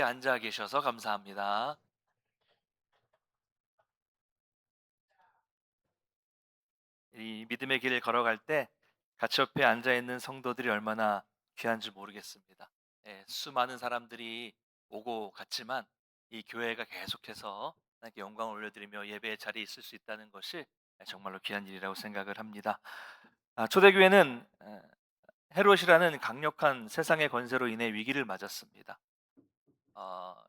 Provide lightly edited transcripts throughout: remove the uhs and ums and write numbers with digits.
앉아 계셔서 감사합니다. 이 믿음의 길을 걸어갈 때 같이 옆에 앉아 있는 성도들이 얼마나 귀한 줄 모르겠습니다. 예, 수많은 사람들이 오고 갔지만 이 교회가 계속해서 하나님께 영광을 올려드리며 예배의 자리에 있을 수 있다는 것이 정말로 귀한 일이라고 생각을 합니다. 초대교회는 헤롯이라는 강력한 세상의 권세로 인해 위기를 맞았습니다.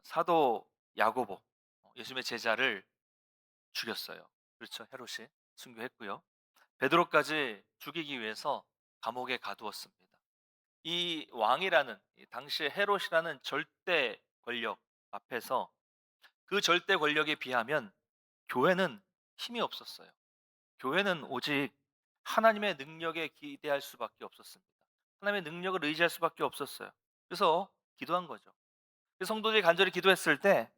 사도 야고보, 예수님의 제자를 죽였어요. 그렇죠. 헤롯이 순교했고요. 베드로까지 죽이기 위해서 감옥에 가두었습니다. 이 왕이라는 이 당시의 헤롯이라는 절대 권력 앞에서 그 절대 권력에 비하면 교회는 힘이 없었어요. 교회는 오직 하나님의 능력에 기대할 수밖에 없었습니다. 하나님의 능력을 의지할 수밖에 없었어요. 그래서 기도한 거죠. 성도들이 간절히 기도했을 때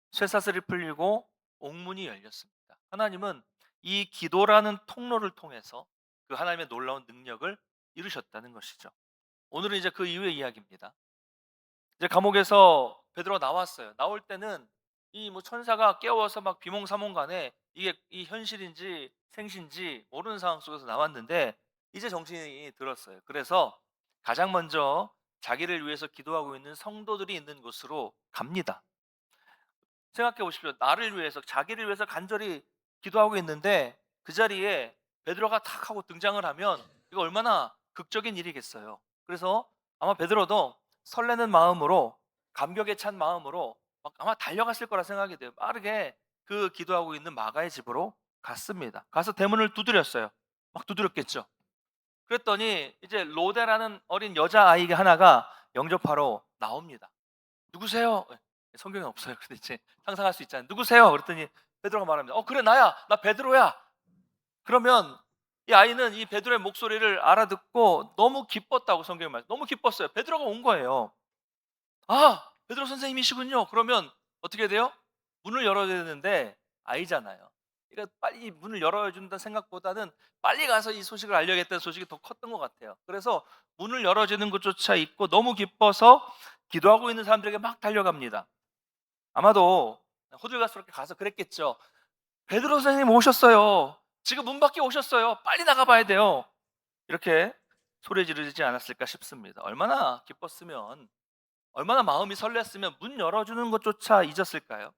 쇠사슬이 풀리고 옥문이 열렸습니다. 하나님은 이 기도라는 통로를 통해서 그 하나님의 놀라운 능력을 이루셨다는 것이죠. 오늘은 이제 그 이후의 이야기입니다. 이제 감옥에서 베드로가 나왔어요. 나올 때는 이 뭐 천사가 깨워서 막 비몽사몽간에 이게 이 현실인지 생신지 모르는 상황 속에서 나왔는데 이제 정신이 들었어요. 그래서 가장 먼저 자기를 위해서 기도하고 있는 성도들이 있는 곳으로 갑니다. 생각해 보십시오. 나를 위해서 자기를 위해서 간절히 기도하고 있는데 그 자리에 베드로가 탁 하고 등장을 하면 이거 얼마나 극적인 일이겠어요. 그래서 아마 베드로도 설레는 마음으로 감격에 찬 마음으로 막 아마 달려갔을 거라 생각이 돼요. 빠르게 그 기도하고 있는 마가의 집으로 갔습니다. 가서 대문을 두드렸어요. 막 두드렸겠죠. 그랬더니 이제 로데라는 어린 여자아이 하나가 영접하러 나옵니다. "누구세요?" 예. 성경에 없어요. 근데 이제 상상할 수 있잖아요. "누구세요?" 그랬더니 베드로가 말합니다. 그래 나야. 나 베드로야." 그러면 이 아이는 이 베드로의 목소리를 알아듣고 너무 기뻤다고 성경에 너무 기뻤어요. 베드로가 온 거예요. "아 베드로 선생님이시군요." 그러면 어떻게 돼요? 문을 열어야 되는데 아이잖아요. 그러니까 빨리 문을 열어 준다는 생각보다는 빨리 가서 이 소식을 알려야겠다는 소식이 더 컸던 것 같아요. 그래서 문을 열어 주는 것조차 있고 너무 기뻐서 기도하고 있는 사람들에게 막 달려갑니다. 아마도 호들갑스럽게 가서 그랬겠죠. "베드로 선생님 오셨어요. 지금 문 밖에 오셨어요. 빨리 나가 봐야 돼요." 이렇게 소리 지르지 않았을까 싶습니다. 얼마나 기뻤으면 얼마나 마음이 설렜으면 문 열어주는 것조차 잊었을까요?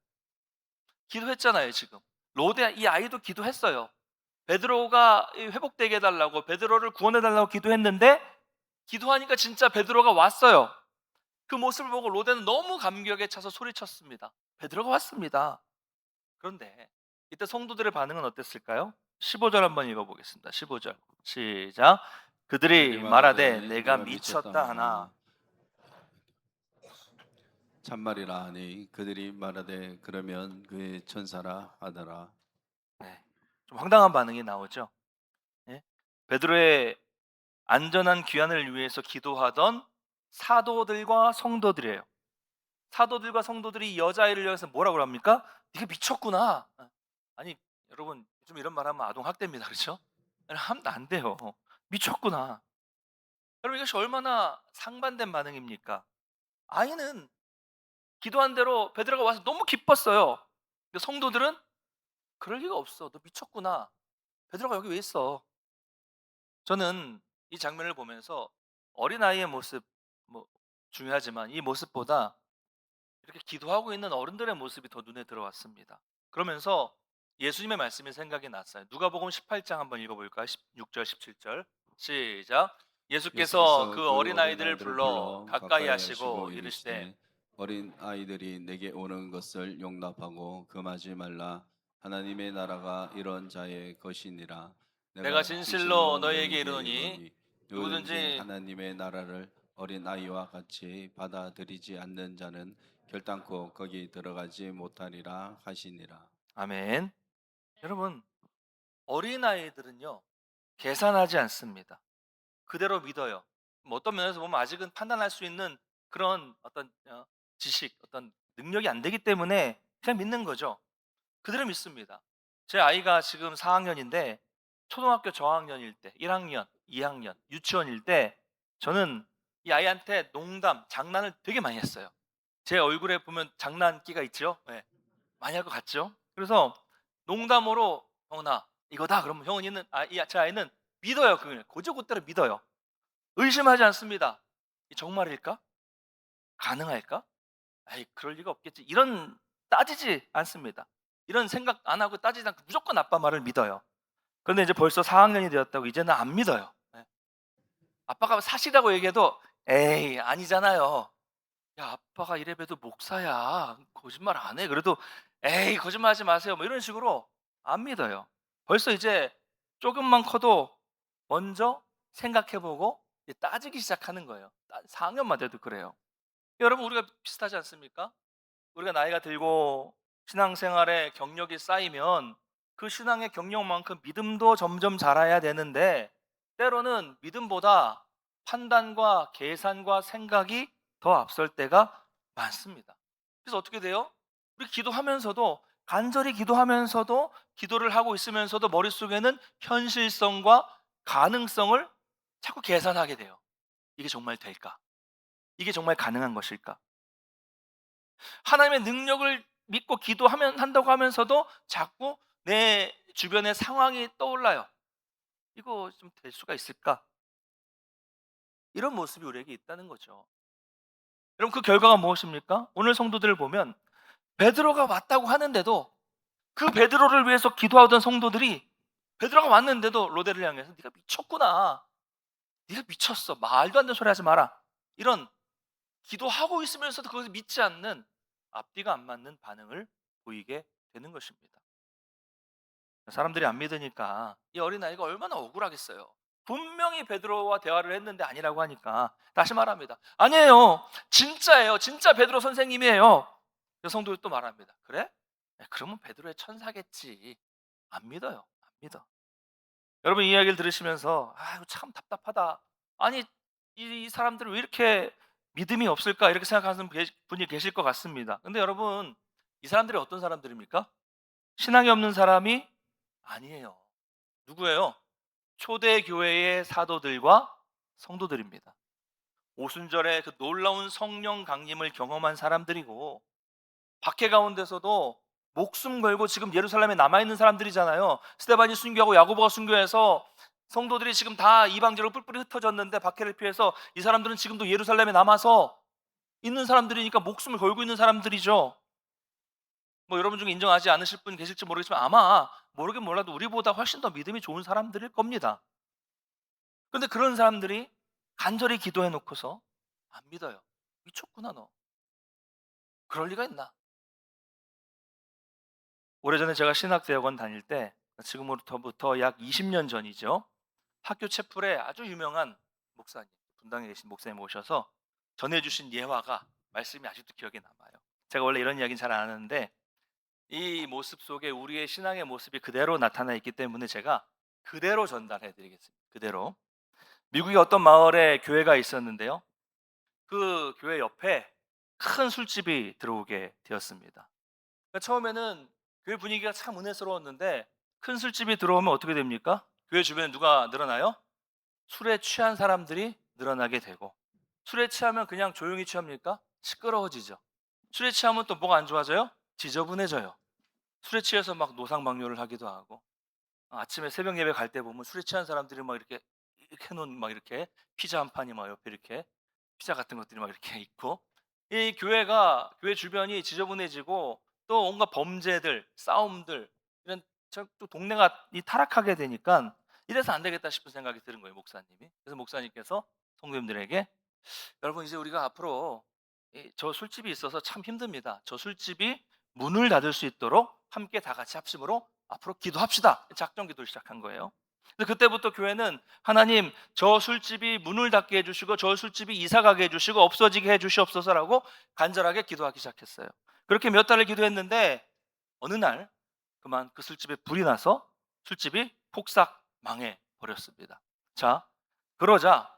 기도했잖아요, 지금. 로데 이 아이도 기도했어요. 베드로가 회복되게 해달라고 베드로를 구원해달라고 기도했는데 기도하니까 진짜 베드로가 왔어요. 그 모습을 보고 로데는 너무 감격에 차서 소리쳤습니다. 베드로가 왔습니다. 그런데 이때 성도들의 반응은 어땠을까요? 15절 한번 읽어보겠습니다. 15절 시작. 그들이 그들이 말하되 말하되 내가 내가 미쳤다 미쳤다 하나. 하나 참말이라 하니 그들이 말하되 그러면 그의 천사라 하더라. 네, 좀 황당한 반응이 나오죠. 예? 베드로의 안전한 귀환을 위해서 기도하던 사도들과 성도들이에요. 사도들과 성도들이 이 여자아이를 위해서 뭐라고 합니까? 네가 미쳤구나. 아니 여러분 좀 이런 말 하면 아동 학대입니다. 그렇죠? 하면 안 돼요. 미쳤구나. 여러분 이것이 얼마나 상반된 반응입니까? 아이는 기도한 대로 베드로가 와서 너무 기뻤어요. 근데 성도들은 그럴 리가 없어. 너 미쳤구나. 베드로가 여기 왜 있어? 저는 이 장면을 보면서 어린아이의 모습 뭐 중요하지만 이 모습보다 이렇게 기도하고 있는 어른들의 모습이 더 눈에 들어왔습니다. 그러면서 예수님의 말씀이 생각이 났어요. 누가복음 18장 한번 읽어볼까요? 16절, 17절 시작. 예수께서 예수께서 그 그 어린아이들을 어린아이들을 불러 불러 가까이 가까이 하시고 하시고 이르시되 이르시되 어린 아이들이 내게 오는 것을 용납하고 금하지 말라. 하나님의 나라가 이런 자의 것이니라. 내가 내가 진실로 진실로 너희에게 너희에게 이르노니 이르노니 누구든지 누구든지 하나님의 나라를 어린 아이와 같이 받아들이지 않는 자는 결단코 거기 들어가지 못하리라 하시니라. 아멘. 여러분 어린아이들은요 계산하지 않습니다. 그대로 믿어요. 뭐 어떤 면에서 보면 아직은 판단할 수 있는 그런 어떤 지식, 어떤 능력이 안 되기 때문에 그냥 믿는 거죠. 그대로 믿습니다. 제 아이가 지금 4학년인데 초등학교 저학년일 때 1학년, 2학년, 유치원일 때 저는 이 아이한테 농담, 장난을 되게 많이 했어요. 제 얼굴에 보면 장난기가 있죠. 예. 많이 할 것 같죠. 그래서 농담으로 "형아 이거다." 그러면 형은 이는 제 아이는 믿어요. 그걸 곧잘곧대로 믿어요. 의심하지 않습니다. '이 정말일까? 가능할까? 아이 그럴 리가 없겠지.' 이런 따지지 않습니다. 이런 생각 안 하고 따지지 않고 무조건 아빠 말을 믿어요. 그런데 이제 벌써 4 학년이 되었다고 이제는 안 믿어요. 예. 아빠가 사시라고 얘기해도 "에이 아니잖아요." "야 아빠가 이래봬도 목사야. 거짓말 안 해." 그래도 "에이 거짓말하지 마세요." 뭐 이런 식으로 안 믿어요. 벌써 이제 조금만 커도 먼저 생각해 보고 이제 따지기 시작하는 거예요. 4 학년만 돼도 그래요. 여러분 우리가 비슷하지 않습니까? 우리가 나이가 들고 신앙생활에 경력이 쌓이면 그 신앙의 경력만큼 믿음도 점점 자라야 되는데 때로는 믿음보다 판단과 계산과 생각이 더 앞설 때가 많습니다. 그래서 어떻게 돼요? 우리 기도하면서도 간절히 기도하면서도 기도를 하고 있으면서도 머릿속에는 현실성과 가능성을 자꾸 계산하게 돼요. 이게 정말 될까? 이게 정말 가능한 것일까? 하나님의 능력을 믿고 기도하면 한다고 하면서도 자꾸 내 주변의 상황이 떠올라요. '이거 좀 될 수가 있을까?' 이런 모습이 우리에게 있다는 거죠. 여러분 그 결과가 무엇입니까? 오늘 성도들을 보면 베드로가 왔다고 하는데도 그 베드로를 위해서 기도하던 성도들이 베드로가 왔는데도 로데를 향해서 "네가 미쳤구나. 네가 미쳤어. 말도 안 되는 소리 하지 마라." 이런 기도하고 있으면서도 그것을 믿지 않는 앞뒤가 안 맞는 반응을 보이게 되는 것입니다. 사람들이 안 믿으니까 이 어린아이가 얼마나 억울하겠어요. 분명히 베드로와 대화를 했는데 아니라고 하니까 다시 말합니다. "아니에요. 진짜예요. 진짜 베드로 선생님이에요." 여성도 또 말합니다. "그래? 그러면 베드로의 천사겠지." 안 믿어요. 안 믿어. 여러분 이 이야기를 들으시면서 '아 이거 참 답답하다. 아니 이 사람들은 왜 이렇게 믿음이 없을까?' 이렇게 생각하는 분이 계실 것 같습니다. 근데 여러분 이 사람들이 어떤 사람들입니까? 신앙이 없는 사람이 아니에요. 누구예요? 초대 교회의 사도들과 성도들입니다. 오순절에 그 놀라운 성령 강림을 경험한 사람들이고 박해 가운데서도 목숨 걸고 지금 예루살렘에 남아 있는 사람들이잖아요. 스데반이 순교하고 야고보가 순교해서 성도들이 지금 다 이방지로 뿔뿔이 흩어졌는데 박해를 피해서 이 사람들은 지금도 예루살렘에 남아서 있는 사람들이니까 목숨을 걸고 있는 사람들이죠. 뭐 여러분 중에 인정하지 않으실 분 계실지 모르겠지만 아마 모르긴 몰라도 우리보다 훨씬 더 믿음이 좋은 사람들일 겁니다. 그런데 그런 사람들이 간절히 기도해 놓고서 안 믿어요. "미쳤구나 너. 그럴 리가 있나?" 오래전에 제가 신학대학원 다닐 때 지금으로부터 약 20년 전이죠. 학교 채플에 아주 유명한 목사님, 분당에 계신 목사님 오셔서 전해 주신 예화가 말씀이 아직도 기억에 남아요. 제가 원래 이런 이야기는 잘 안 하는데 이 모습 속에 우리의 신앙의 모습이 그대로 나타나 있기 때문에 제가 그대로 전달해 드리겠습니다. 그대로. 미국의 어떤 마을에 교회가 있었는데요. 그 교회 옆에 큰 술집이 들어오게 되었습니다. 그러니까 처음에는 교회 분위기가 참 은혜스러웠는데 큰 술집이 들어오면 어떻게 됩니까? 교회 주변에 누가 늘어나요? 술에 취한 사람들이 늘어나게 되고 술에 취하면 그냥 조용히 취합니까? 시끄러워지죠. 술에 취하면 또 뭐가 안 좋아져요? 지저분해져요. 술에 취해서 막 노상방뇨를 하기도 하고 아침에 새벽 예배 갈 때 보면 술에 취한 사람들이 막 이렇게 해 놓은 막 이렇게 피자 한 판이 막 옆에 이렇게 피자 같은 것들이 막 이렇게 있고 이 교회 주변이 지저분해지고 또 온갖 범죄들, 싸움들 이런 또 동네가 타락하게 되니까 '이래서 안 되겠다.' 싶은 생각이 드는 거예요, 목사님이. 그래서 목사님께서 성도님들에게 "여러분 이제 우리가 앞으로 저 술집이 있어서 참 힘듭니다. 저 술집이 문을 닫을 수 있도록 함께 다 같이 합심으로 앞으로 기도합시다." 작정 기도를 시작한 거예요. 그래서 그때부터 교회는 "하나님 저 술집이 문을 닫게 해 주시고 저 술집이 이사 가게 해 주시고 없어지게 해 주시옵소서라고 간절하게 기도하기 시작했어요. 그렇게 몇 달을 기도했는데 어느 날 그만 그 술집에 불이 나서 술집이 폭삭 망해 버렸습니다. 자, 그러자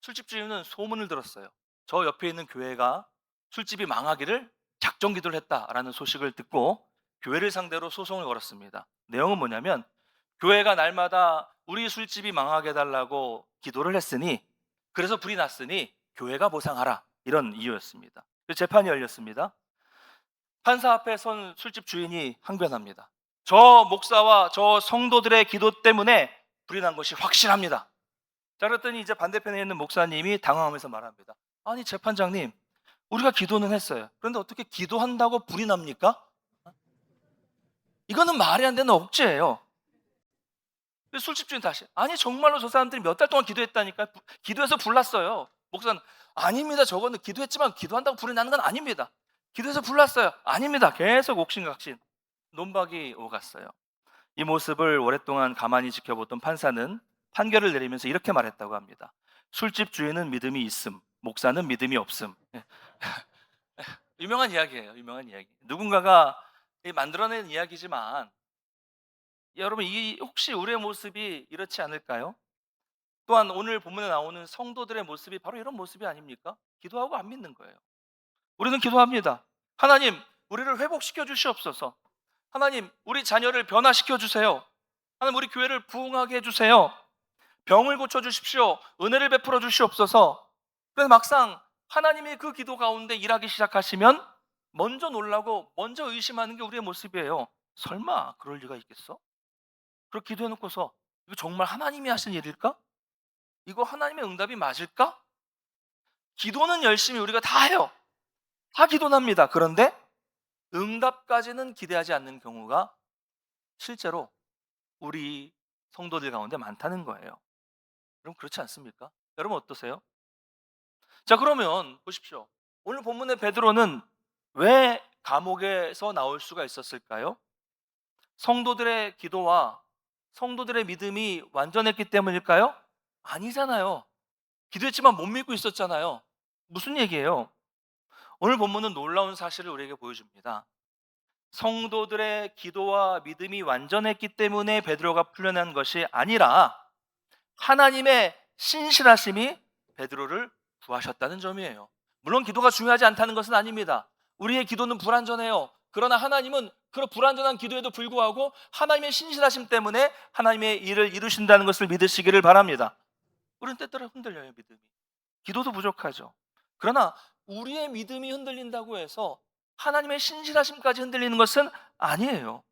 술집 주인은 소문을 들었어요. 저 옆에 있는 교회가 술집이 망하기를 작정 기도를 했다라는 소식을 듣고 교회를 상대로 소송을 걸었습니다. 내용은 뭐냐면 교회가 날마다 우리 술집이 망하게 해달라고 기도를 했으니 그래서 불이 났으니 교회가 보상하라 이런 이유였습니다. 재판이 열렸습니다. 판사 앞에 선 술집 주인이 항변합니다. 저 목사와 저 성도들의 기도 때문에 불이 난 것이 확실합니다. 자, 그랬더니 이제 반대편에 있는 목사님이 당황하면서 말합니다. 아니, 재판장님, 우리가 기도는 했어요. 그런데 어떻게 기도한다고 불이 납니까? 이거는 말이 안 되는 억지예요. 그래서 술집 주인 다시, 아니 정말로 저 사람들이 몇 달 동안 기도했다니까, 기도해서 불났어요. 목사는, 아닙니다. 저거는 기도했지만 기도한다고 불이 나는 건 아닙니다. 기도해서 불났어요. 아닙니다. 계속 옥신각신 논박이 오갔어요. 이 모습을 오랫동안 가만히 지켜보던 판사는 판결을 내리면서 이렇게 말했다고 합니다. 술집 주인은 믿음이 있음, 목사는 믿음이 없음. 유명한 이야기예요. 유명한 이야기. 누군가가 만들어낸 이야기지만 여러분, 이 혹시 우리의 모습이 이렇지 않을까요? 또한 오늘 본문에 나오는 성도들의 모습이 바로 이런 모습이 아닙니까? 기도하고 안 믿는 거예요. 우리는 기도합니다. 하나님, 우리를 회복시켜 주시옵소서. 하나님, 우리 자녀를 변화시켜 주세요. 하나님, 우리 교회를 부흥하게 해 주세요. 병을 고쳐 주십시오. 은혜를 베풀어 주시옵소서. 그래서 막상 하나님이 그 기도 가운데 일하기 시작하시면 먼저 놀라고 먼저 의심하는 게 우리의 모습이에요. 설마 그럴 리가 있겠어? 그렇게 기도해놓고서 이거 정말 하나님이 하신 일일까? 이거 하나님의 응답이 맞을까? 기도는 열심히 우리가 다 해요. 다 기도합니다. 그런데 응답까지는 기대하지 않는 경우가 실제로 우리 성도들 가운데 많다는 거예요. 여러분, 그렇지 않습니까? 여러분 어떠세요? 자, 그러면 보십시오. 오늘 본문의 베드로는 왜 감옥에서 나올 수가 있었을까요? 성도들의 기도와 성도들의 믿음이 완전했기 때문일까요? 아니잖아요. 기도했지만 못 믿고 있었잖아요. 무슨 얘기예요? 오늘 본문은 놀라운 사실을 우리에게 보여줍니다. 성도들의 기도와 믿음이 완전했기 때문에 베드로가 풀려난 것이 아니라 하나님의 신실하심이 베드로를 구하셨다는 점이에요. 물론 기도가 중요하지 않다는 것은 아닙니다. 우리의 기도는 불완전해요. 그러나 하나님은 그 불완전한 기도에도 불구하고 하나님의 신실하심 때문에 하나님의 일을 이루신다는 것을 믿으시기를 바랍니다. 우리는 때때로 흔들려요, 믿음이. 기도도 부족하죠. 그러나 우리의 믿음이 흔들린다고 해서 하나님의 신실하심까지 흔들리는 것은 아니에요.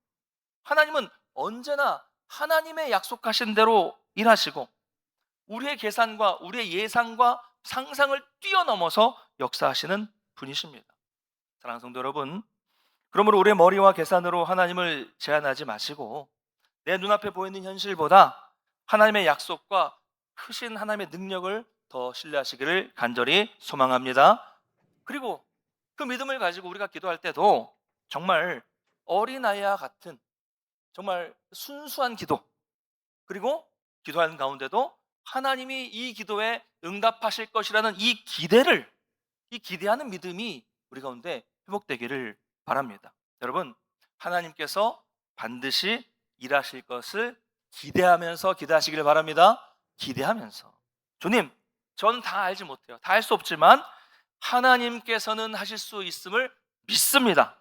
하나님은 언제나 하나님의 약속하신 대로 일하시고 우리의 계산과 우리의 예상과 상상을 뛰어넘어서 역사하시는 분이십니다. 사랑하는 성도 여러분, 그러므로 우리의 머리와 계산으로 하나님을 제한하지 마시고 내 눈앞에 보이는 현실보다 하나님의 약속과 크신 하나님의 능력을 더 신뢰하시기를 간절히 소망합니다. 그리고 그 믿음을 가지고 우리가 기도할 때도 정말 어린아이와 같은 정말 순수한 기도, 그리고 기도하는 가운데도 하나님이 이 기도에 응답하실 것이라는 이 기대하는 믿음이 우리 가운데 회복되기를 바랍니다. 여러분, 하나님께서 반드시 일하실 것을 기대하면서 기도하시기를 바랍니다. 기대하면서. 주님, 저는 다 알지 못해요. 다 할 수 없지만 하나님께서는 하실 수 있음을 믿습니다.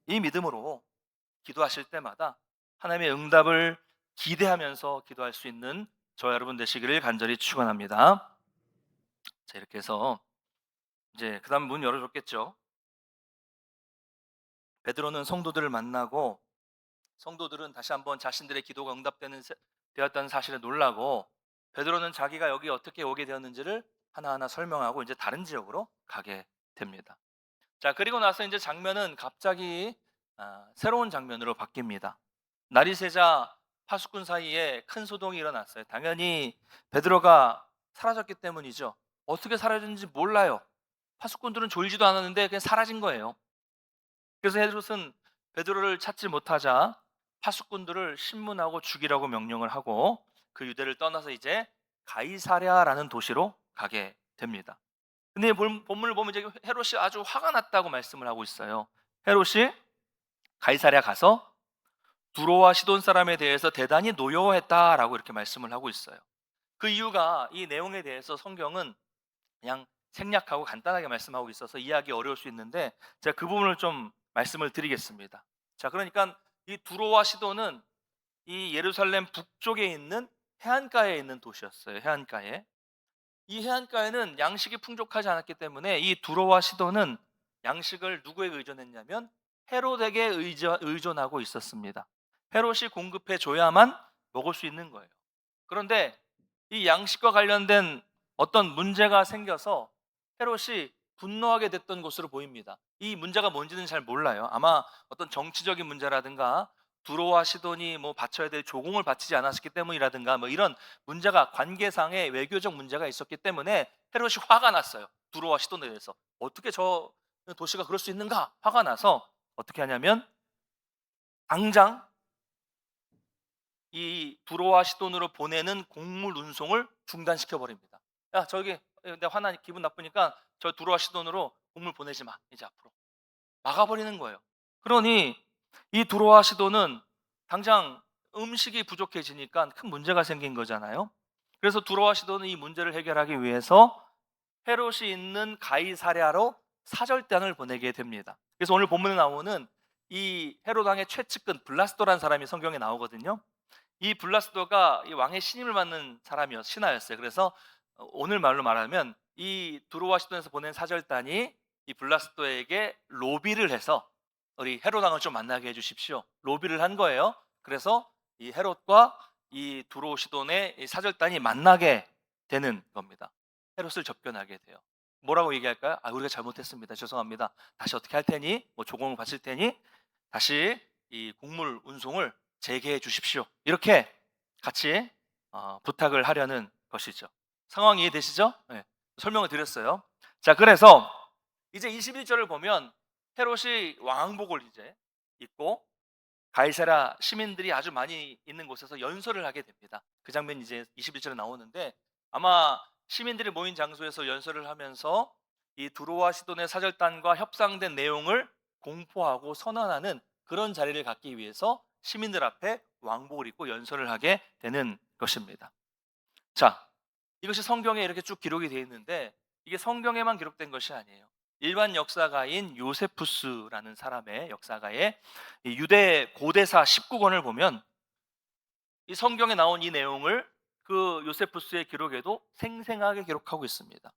이 믿음으로 기도하실 때마다 하나님의 응답을 기대하면서 기도할 수 있는 저와 여러분 되시기를 간절히 축원합니다. 자, 이렇게 해서 이제 그다음 문 열어줬겠죠. 베드로는 성도들을 만나고 성도들은 다시 한번 자신들의 기도가 되었다는 사실에 놀라고 베드로는 자기가 여기 어떻게 오게 되었는지를 하나하나 설명하고 이제 다른 지역으로 가게 됩니다. 자, 그리고 나서 이제 장면은 갑자기 새로운 장면으로 바뀝니다. 날이 새자 파수꾼 사이에 큰 소동이 일어났어요. 당연히 베드로가 사라졌기 때문이죠. 어떻게 사라졌는지 몰라요. 파수꾼들은 졸지도 않았는데 그냥 사라진 거예요. 그래서 헤롯은 베드로를 찾지 못하자 파수꾼들을 신문하고 죽이라고 명령을 하고 그 유대를 떠나서 이제 가이사랴라는 도시로 가게 됩니다. 근데 본문을 보면 이제 헤롯이 아주 화가 났다고 말씀을 하고 있어요. 헤롯이 가이사랴 가서 두로와 시돈 사람에 대해서 대단히 노여워했다라고 이렇게 말씀을 하고 있어요. 그 이유가 이 내용에 대해서 성경은 그냥 생략하고 간단하게 말씀하고 있어서 이해하기 어려울 수 있는데 제가 그 부분을 좀 말씀을 드리겠습니다. 자, 그러니까 이 두로와 시돈은 이 예루살렘 북쪽에 있는 해안가에 있는 도시였어요. 해안가에. 이 해안가에는 양식이 풍족하지 않았기 때문에 이 두로와 시돈은 양식을 누구에게 의존했냐면 헤롯에게 의존하고 있었습니다. 헤롯이 공급해 줘야만 먹을 수 있는 거예요. 그런데 이 양식과 관련된 어떤 문제가 생겨서 헤롯이 분노하게 됐던 것으로 보입니다. 이 문제가 뭔지는 잘 몰라요. 아마 어떤 정치적인 문제라든가 두로와 시돈이 뭐 바쳐야 될 조공을 바치지 않았기 때문이라든가 뭐 이런 문제가 관계상의 외교적 문제가 있었기 때문에 헤롯이 화가 났어요. 두로와 시돈에 대해서. 어떻게 저 도시가 그럴 수 있는가? 화가 나서 어떻게 하냐면 당장 이 두로와 시돈으로 보내는 곡물 운송을 중단시켜 버립니다. 야, 저기 내가 기분 나쁘니까 저 두로와 시돈으로 곡물 보내지 마. 이제 앞으로 막아 버리는 거예요. 그러니 이 두로와 시돈은 당장 음식이 부족해지니까 큰 문제가 생긴 거잖아요. 그래서 두로와 시돈은 이 문제를 해결하기 위해서 헤롯이 있는 가이사랴로 사절단을 보내게 됩니다. 그래서 오늘 본문에 나오는 이 헤롯 왕의 최측근 블라스도라는 사람이 성경에 나오거든요. 이 블라스도가 이 왕의 신임을 받는 신하였어요. 그래서 오늘 말로 말하면 이 두로와 시돈에서 보낸 사절단이 이 블라스도에게 로비를 해서 우리 헤롯 왕을 좀 만나게 해주십시오. 로비를 한 거예요. 그래서 이 헤롯과 이 두로 시돈의 이 사절단이 만나게 되는 겁니다. 헤롯을 접견하게 돼요. 뭐라고 얘기할까요? 아, 우리가 잘못했습니다. 죄송합니다. 다시 어떻게 할 테니, 뭐 조공을 바칠 테니 다시 이 곡물 운송을 재개해 주십시오. 이렇게 같이 부탁을 하려는 것이죠. 상황 이해되시죠? 네, 설명을 드렸어요. 자, 그래서 이제 21절을 보면 헤롯이 왕복을 이제 입고 가이사랴 시민들이 아주 많이 있는 곳에서 연설을 하게 됩니다. 그 장면이 이제 21절에 나오는데 아마 시민들이 모인 장소에서 연설을 하면서 이 두로와 시돈의 사절단과 협상된 내용을 공포하고 선언하는 그런 자리를 갖기 위해서 시민들 앞에 왕복을 입고 연설을 하게 되는 것입니다. 자, 이것이 성경에 이렇게 쭉 기록이 되어 있는데 이게 성경에만 기록된 것이 아니에요. 일반 역사가인 요세푸스라는 사람의 역사가의 이 유대 고대사 19권을 보면 이 성경에 나온 이 내용을 그 요세푸스의 기록에도 생생하게 기록하고 있습니다.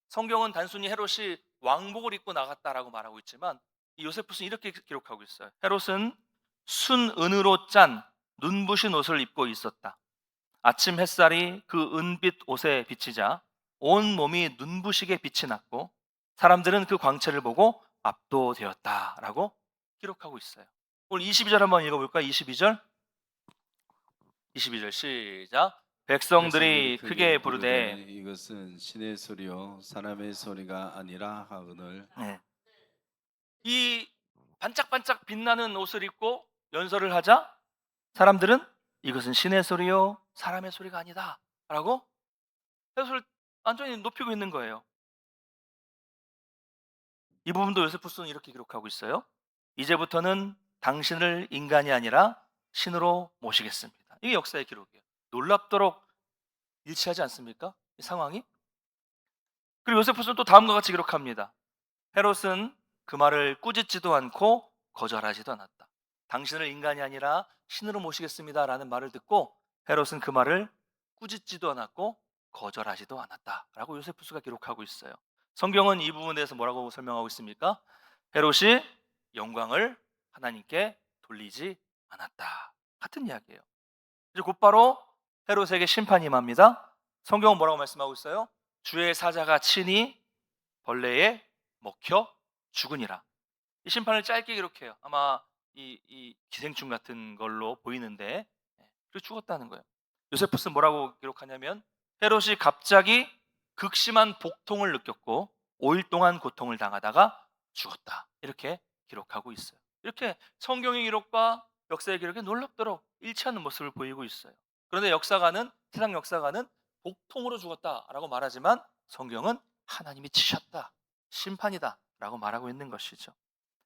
성경은 단순히 헤롯이 왕복을 입고 나갔다라고 말하고 있지만 이 요세푸스는 이렇게 기록하고 있어요. 헤롯은 순은으로 짠 눈부신 옷을 입고 있었다. 아침 햇살이 그 은빛 옷에 비치자 온 몸이 눈부시게 빛이 났고 사람들은 그 광채를 보고 압도되었다라고 기록하고 있어요. 오늘 22절 한번 읽어볼까요? 22절 시작. 백성들이 크게 부르되 이것은 신의 소리요 사람의 소리가 아니라 하거늘. 네. 이 반짝반짝 빛나는 옷을 입고 연설을 하자 사람들은 이것은 신의 소리요 사람의 소리가 아니다 라고 해석을 완전히 높이고 있는 거예요. 이 부분도 요세푸스는 이렇게 기록하고 있어요. 이제부터는 당신을 인간이 아니라 신으로 모시겠습니다. 이게 역사의 기록이에요. 놀랍도록 일치하지 않습니까? 이 상황이. 그리고 요세푸스는 또 다음과 같이 기록합니다. 헤롯은 그 말을 꾸짖지도 않고 거절하지도 않았다. 당신을 인간이 아니라 신으로 모시겠습니다 라는 말을 듣고 헤롯은 그 말을 꾸짖지도 않았고 거절하지도 않았다 라고 요세푸스가 기록하고 있어요. 성경은 이 부분에 대해서 뭐라고 설명하고 있습니까? 헤롯이 영광을 하나님께 돌리지 않았다 같은 이야기예요. 이제 곧바로 헤롯에게 심판이 임합니다. 성경은 뭐라고 말씀하고 있어요? 주의 사자가 친히 벌레에 먹혀 죽으니라. 이 심판을 짧게 기록해요. 아마 이 기생충 같은 걸로 보이는데 그리고 죽었다는 거예요. 요세푸스는 뭐라고 기록하냐면 헤롯이 갑자기 극심한 복통을 느꼈고 5일 동안 고통을 당하다가 죽었다. 이렇게 기록하고 있어요. 이렇게 성경의 기록과 역사의 기록이 놀랍도록 일치하는 모습을 보이고 있어요. 그런데 세상 역사가는 복통으로 죽었다라고 말하지만 성경은 하나님이 치셨다. 심판이다 라고 말하고 있는 것이죠.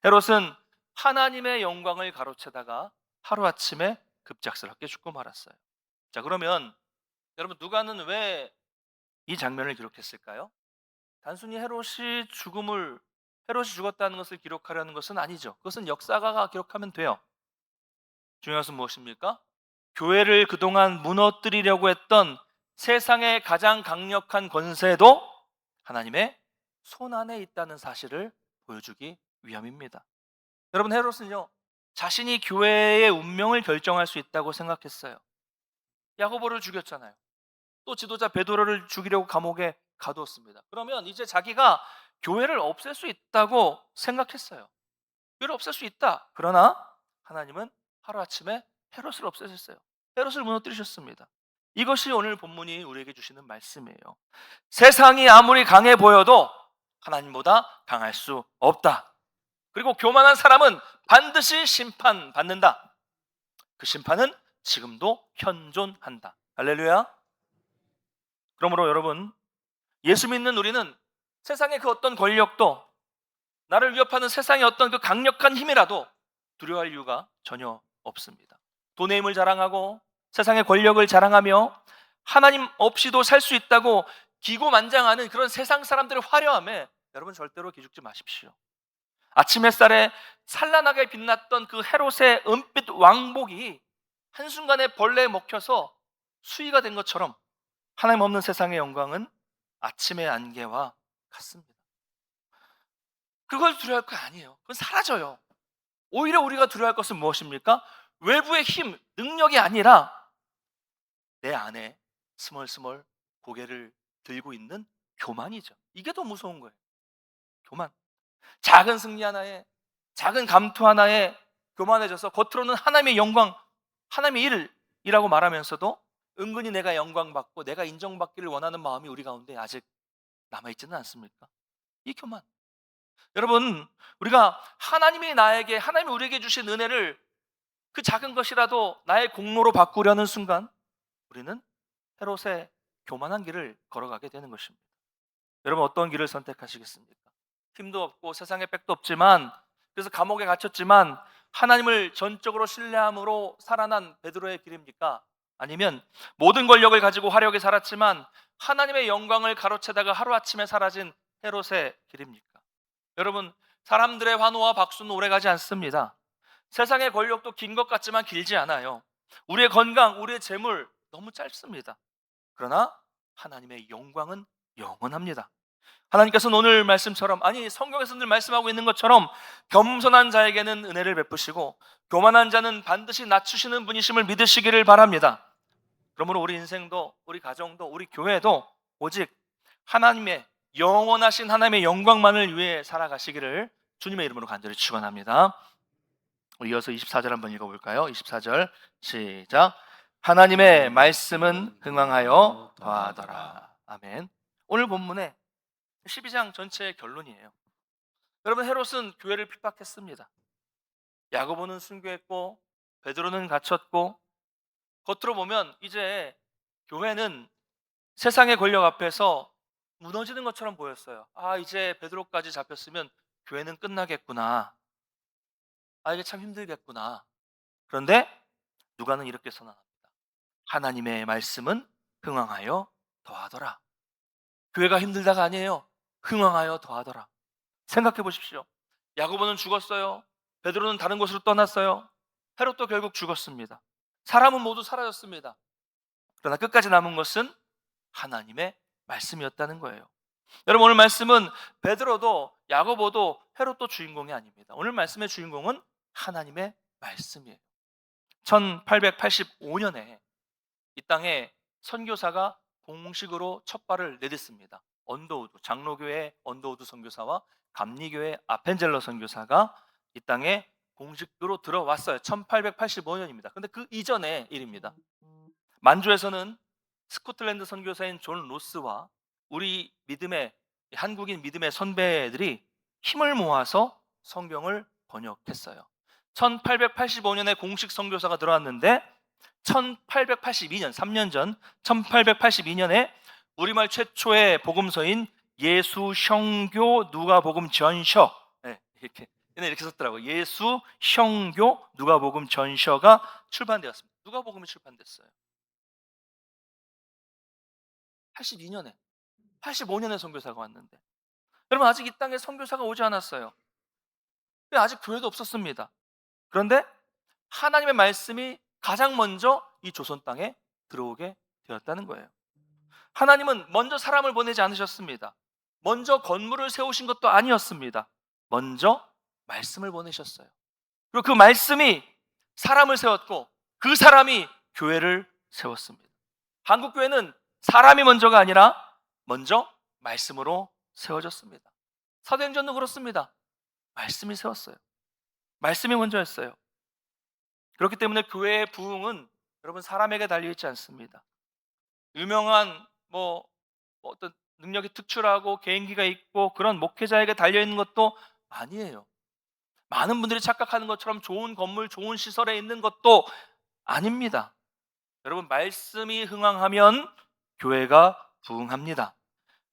헤롯은 하나님의 영광을 가로채다가 하루아침에 급작스럽게 죽고 말았어요. 자, 그러면 여러분 누가는 왜 이 장면을 기록했을까요? 단순히 헤롯이 죽었다는 것을 기록하려는 것은 아니죠. 그것은 역사가가 기록하면 돼요. 중요한 것은 무엇입니까? 교회를 그동안 무너뜨리려고 했던 세상의 가장 강력한 권세도 하나님의 손 안에 있다는 사실을 보여주기 위함입니다. 여러분, 헤롯은요, 자신이 교회의 운명을 결정할 수 있다고 생각했어요. 야고보를 죽였잖아요. 또 지도자 베드로를 죽이려고 감옥에 가두었습니다. 그러면 이제 자기가 교회를 없앨 수 있다고 생각했어요. 교회를 없앨 수 있다. 그러나 하나님은 하루아침에 헤롯을 없애셨어요. 헤롯을 무너뜨리셨습니다. 이것이 오늘 본문이 우리에게 주시는 말씀이에요. 세상이 아무리 강해 보여도 하나님보다 강할 수 없다. 그리고 교만한 사람은 반드시 심판받는다. 그 심판은 지금도 현존한다. 할렐루야. 그러므로 여러분, 예수 믿는 우리는 세상의 그 어떤 권력도, 나를 위협하는 세상의 어떤 그 강력한 힘이라도 두려워할 이유가 전혀 없습니다. 돈의 힘을 자랑하고 세상의 권력을 자랑하며 하나님 없이도 살 수 있다고 기고만장하는 그런 세상 사람들의 화려함에 여러분 절대로 기죽지 마십시오. 아침 햇살에 찬란하게 빛났던 그 헤롯의 은빛 왕복이 한순간에 벌레에 먹혀서 수위가 된 것처럼 하나님 없는 세상의 영광은 아침의 안개와 같습니다. 그걸 두려워할 거 아니에요. 그건 사라져요. 오히려 우리가 두려워할 것은 무엇입니까? 외부의 힘, 능력이 아니라 내 안에 스멀스멀 고개를 들고 있는 교만이죠. 이게 더 무서운 거예요. 교만. 작은 승리 하나에, 작은 감투 하나에 교만해져서 겉으로는 하나님의 영광, 하나님의 일이라고 말하면서도 은근히 내가 영광받고 내가 인정받기를 원하는 마음이 우리 가운데 아직 남아있지는 않습니까? 이 교만. 여러분, 우리가 하나님이 우리에게 주신 은혜를 그 작은 것이라도 나의 공로로 바꾸려는 순간 우리는 헤롯의 교만한 길을 걸어가게 되는 것입니다. 여러분, 어떤 길을 선택하시겠습니까? 힘도 없고 세상에 백도 없지만, 그래서 감옥에 갇혔지만 하나님을 전적으로 신뢰함으로 살아난 베드로의 길입니까? 아니면 모든 권력을 가지고 화려하게 살았지만 하나님의 영광을 가로채다가 하루아침에 사라진 헤롯의 길입니까? 여러분, 사람들의 환호와 박수는 오래가지 않습니다. 세상의 권력도 긴 것 같지만 길지 않아요. 우리의 건강, 우리의 재물 너무 짧습니다. 그러나 하나님의 영광은 영원합니다. 하나님께서는 오늘 말씀처럼, 아니 성경에서 늘 말씀하고 있는 것처럼 겸손한 자에게는 은혜를 베푸시고 교만한 자는 반드시 낮추시는 분이심을 믿으시기를 바랍니다. 그러므로 우리 인생도, 우리 가정도, 우리 교회도 오직 하나님의 영원하신 하나님의 영광만을 위해 살아가시기를 주님의 이름으로 간절히 축원합니다. 이어서 24절 한번 읽어볼까요? 24절 시작. 하나님의 말씀은 흥왕하여 더하더라. 아멘. 오늘 본문의 12장 전체의 결론이에요. 여러분, 헤롯은 교회를 핍박했습니다. 야고보는 순교했고 베드로는 갇혔고, 겉으로 보면 이제 교회는 세상의 권력 앞에서 무너지는 것처럼 보였어요. 아, 이제 베드로까지 잡혔으면 교회는 끝나겠구나. 아, 이게 참 힘들겠구나. 그런데 누가는 이렇게 선언합니다. 하나님의 말씀은 흥왕하여 더하더라. 교회가 힘들다가 아니에요. 흥왕하여 더하더라. 생각해 보십시오. 야고보는 죽었어요. 베드로는 다른 곳으로 떠났어요. 헤롯도 결국 죽었습니다. 사람은 모두 사라졌습니다. 그러나 끝까지 남은 것은 하나님의 말씀이었다는 거예요. 여러분, 오늘 말씀은 베드로도 야고보도 헤롯도 주인공이 아닙니다. 오늘 말씀의 주인공은 하나님의 말씀이에요. 1885년에 이 땅에 선교사가 공식으로 첫 발을 내딛습니다. 언더우드, 장로교회 언더우드 선교사와 감리교회 아펜젤러 선교사가 이 땅에 공식으로 들어왔어요. 1885년입니다. 근데 그 이전의 일입니다. 만주에서는 스코틀랜드 선교사인 존 로스와 우리 믿음의 한국인 믿음의 선배들이 힘을 모아서 성경을 번역했어요. 1885년에 공식 선교사가 들어왔는데 1882년, 3년 전 1882년에 우리말 최초의 복음서인 예수형교 누가복음 전서, 이렇게 썼더라고요. 예수형교 누가복음 전서가 출판되었습니다. 누가복음이 출판됐어요. 82년에, 85년에 선교사가 왔는데, 여러분, 아직 이 땅에 선교사가 오지 않았어요. 아직 교회도 없었습니다. 그런데 하나님의 말씀이 가장 먼저 이 조선 땅에 들어오게 되었다는 거예요. 하나님은 먼저 사람을 보내지 않으셨습니다. 먼저 건물을 세우신 것도 아니었습니다. 먼저 말씀을 보내셨어요. 그리고 그 말씀이 사람을 세웠고 그 사람이 교회를 세웠습니다. 한국 교회는 사람이 먼저가 아니라 먼저 말씀으로 세워졌습니다. 사도행전도 그렇습니다. 말씀이 세웠어요. 말씀이 먼저였어요. 그렇기 때문에 교회의 부흥은 여러분 사람에게 달려있지 않습니다. 유명한 어떤 능력이 특출하고 개인기가 있고 그런 목회자에게 달려있는 것도 아니에요. 많은 분들이 착각하는 것처럼 좋은 건물, 좋은 시설에 있는 것도 아닙니다. 여러분, 말씀이 흥왕하면 교회가 부흥합니다.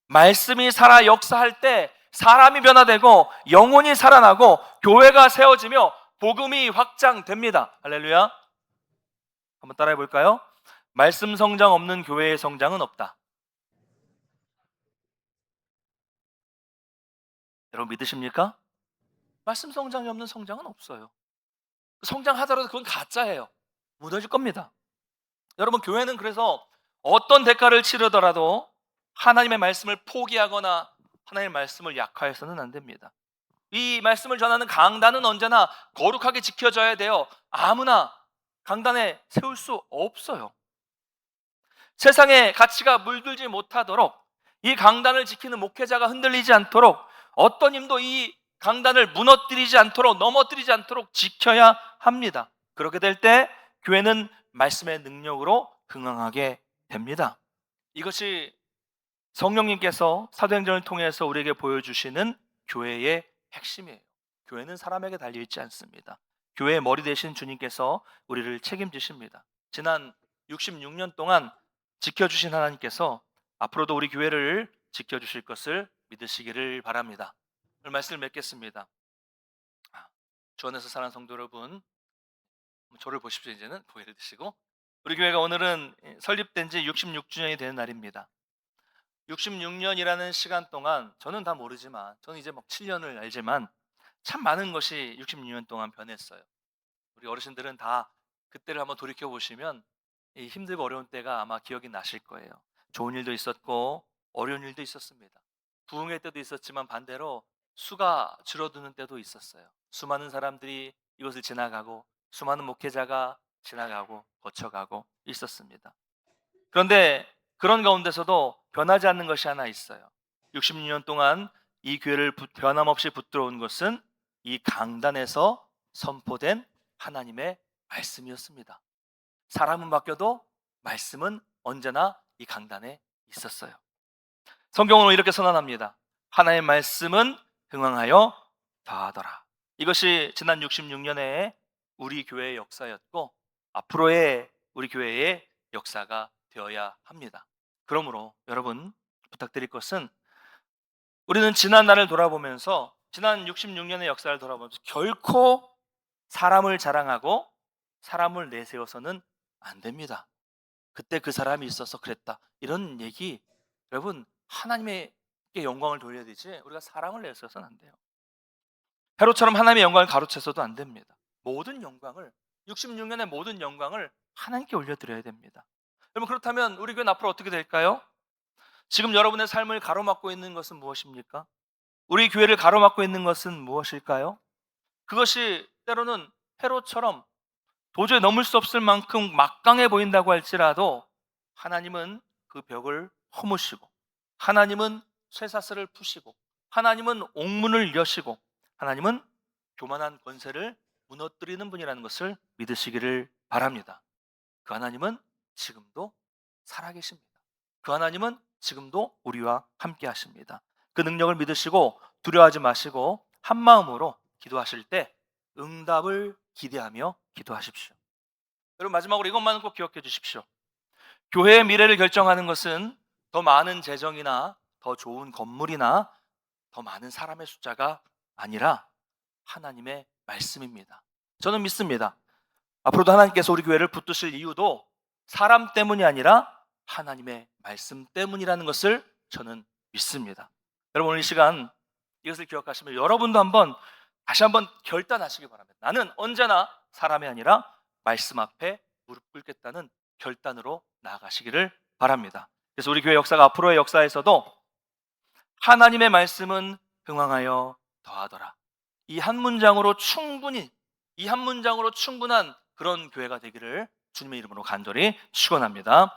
말씀이 살아 역사할 때 사람이 변화되고 영혼이 살아나고 교회가 세워지며 복음이 확장됩니다. 할렐루야. 한번 따라해 볼까요? 말씀 성장 없는 교회의 성장은 없다. 여러분 믿으십니까? 말씀 성장이 없는 성장은 없어요. 성장하더라도 그건 가짜예요. 무너질 겁니다. 여러분, 교회는 그래서 어떤 대가를 치르더라도 하나님의 말씀을 포기하거나 하나님의 말씀을 약화해서는 안 됩니다. 이 말씀을 전하는 강단은 언제나 거룩하게 지켜져야 돼요. 아무나 강단에 세울 수 없어요. 세상의 가치가 물들지 못하도록, 이 강단을 지키는 목회자가 흔들리지 않도록, 어떤 힘도 이 강단을 무너뜨리지 않도록, 넘어뜨리지 않도록 지켜야 합니다. 그렇게 될 때 교회는 말씀의 능력으로 흥황하게 됩니다. 이것이 성령님께서 사도행전을 통해서 우리에게 보여주시는 교회의 핵심이에요. 교회는 사람에게 달려있지 않습니다. 교회의 머리 되신 주님께서 우리를 책임지십니다. 지난 66년 동안 지켜주신 하나님께서 앞으로도 우리 교회를 지켜주실 것을 믿으시기를 바랍니다. 오늘 말씀을 맺겠습니다. 주 안에서 사랑하는 성도 여러분, 저를 보십시오. 이제는 고개를 드시고, 우리 교회가 오늘은 설립된 지 66주년이 되는 날입니다. 66년이라는 시간 동안 저는 다 모르지만, 저는 이제 막 7년을 알지만 참 많은 것이 66년 동안 변했어요. 우리 어르신들은 다 그때를 한번 돌이켜 보시면 이 힘들고 어려운 때가 아마 기억이 나실 거예요. 좋은 일도 있었고 어려운 일도 있었습니다. 부흥의 때도 있었지만 반대로 수가 줄어드는 때도 있었어요. 수많은 사람들이 이것을 지나가고 수많은 목회자가 지나가고 거쳐가고 있었습니다. 그런데 그런 가운데서도 변하지 않는 것이 하나 있어요. 66년 동안 이 교회를 변함없이 붙들어온 것은 이 강단에서 선포된 하나님의 말씀이었습니다. 사람은 바뀌어도 말씀은 언제나 이 강단에 있었어요. 성경은 이렇게 선언합니다. 하나님의 말씀은 흥왕하여 다하더라. 이것이 지난 66년의 우리 교회의 역사였고 앞으로의 우리 교회의 역사가 되어야 합니다. 그러므로 여러분 부탁드릴 것은, 우리는 지난 날을 돌아보면서, 지난 66년의 역사를 돌아보면서 결코 사람을 자랑하고 사람을 내세워서는 안 됩니다. 그때 그 사람이 있어서 그랬다, 이런 얘기, 여러분 하나님께 영광을 돌려야 되지 우리가 사람을 내세워서는 안 돼요. 헤롯처럼 하나님의 영광을 가로채서도 안 됩니다. 모든 영광을, 66년의 모든 영광을 하나님께 올려드려야 됩니다. 여러분, 그렇다면 우리 교회는 앞으로 어떻게 될까요? 지금 여러분의 삶을 가로막고 있는 것은 무엇입니까? 우리 교회를 가로막고 있는 것은 무엇일까요? 그것이 때로는 헤롯처럼 도저히 넘을 수 없을 만큼 막강해 보인다고 할지라도 하나님은 그 벽을 허무시고, 하나님은 쇠사슬을 푸시고, 하나님은 옥문을 여시고, 하나님은 교만한 권세를 무너뜨리는 분이라는 것을 믿으시기를 바랍니다. 그 하나님은 지금도 살아계십니다. 그 하나님은 지금도 우리와 함께 하십니다. 그 능력을 믿으시고 두려워하지 마시고 한 마음으로 기도하실 때 응답을 기대하며 기도하십시오. 여러분, 마지막으로 이것만은 꼭 기억해 주십시오. 교회의 미래를 결정하는 것은 더 많은 재정이나 더 좋은 건물이나 더 많은 사람의 숫자가 아니라 하나님의 말씀입니다. 저는 믿습니다. 앞으로도 하나님께서 우리 교회를 붙드실 이유도 사람 때문이 아니라 하나님의 말씀 때문이라는 것을 저는 믿습니다. 여러분, 오늘 이 시간 이것을 기억하시면 여러분도 다시 한번 결단하시기 바랍니다. 나는 언제나 사람이 아니라 말씀 앞에 무릎 꿇겠다는 결단으로 나아가시기를 바랍니다. 그래서 우리 교회 역사가 앞으로의 역사에서도 하나님의 말씀은 흥왕하여 더하더라, 이 한 문장으로 충분히 이 한 문장으로 충분한 그런 교회가 되기를 주님의 이름으로 간절히 축원합니다.